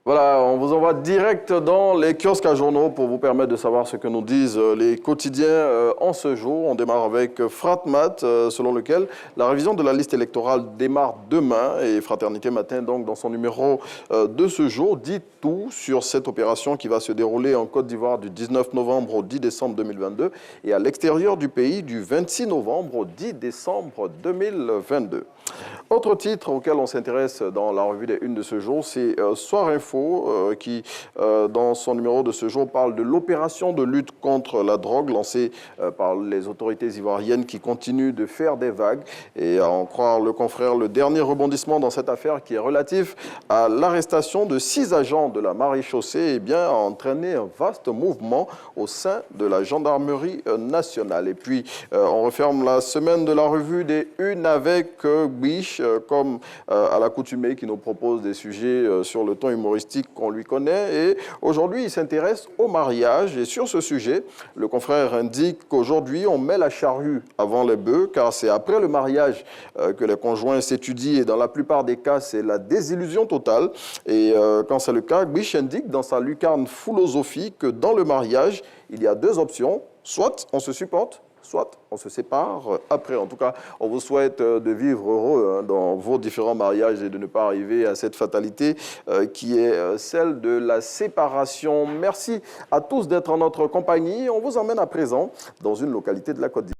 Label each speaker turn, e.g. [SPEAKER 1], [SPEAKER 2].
[SPEAKER 1] Voilà, on vous envoie direct dans les kiosques à journaux pour vous permettre de savoir ce que nous disent les quotidiens en ce jour. On démarre avec Fratmat, selon lequel la révision de la liste électorale démarre demain. Et Fraternité Matin, donc, dans son numéro de ce jour, dit tout sur cette opération qui va se dérouler en Côte d'Ivoire du 19 novembre au 10 décembre 2022 et à l'extérieur du pays du 26 novembre au 10 décembre 2022. Autre titre auquel on s'intéresse dans la revue des Unes de ce jour, c'est Soir Info qui, dans son numéro de ce jour, parle de l'opération de lutte contre la drogue lancée par les autorités ivoiriennes qui continuent de faire des vagues. Et à en croire le confrère, le dernier rebondissement dans cette affaire qui est relatif à l'arrestation de 6 agents de la maréchaussée eh bien, a entraîné un vaste mouvement au sein de la gendarmerie nationale. Et puis, on referme la semaine de la revue des Unes avec Biche, comme à l'accoutumée, qui nous propose des sujets sur le ton humoristique qu'on lui connaît. Et aujourd'hui, il s'intéresse au mariage. Et sur ce sujet, le confrère indique qu'aujourd'hui, on met la charrue avant les bœufs, car c'est après le mariage que les conjoints s'étudient. Et dans la plupart des cas, c'est la désillusion totale. Et quand c'est le cas, Biche indique dans sa lucarne philosophie que dans le mariage, il y a 2 options. Soit on se supporte, soit on se sépare après. En tout cas, on vous souhaite de vivre heureux dans vos différents mariages et de ne pas arriver à cette fatalité qui est celle de la séparation. Merci à tous d'être en notre compagnie. On vous emmène à présent dans une localité de la Côte d'Ivoire.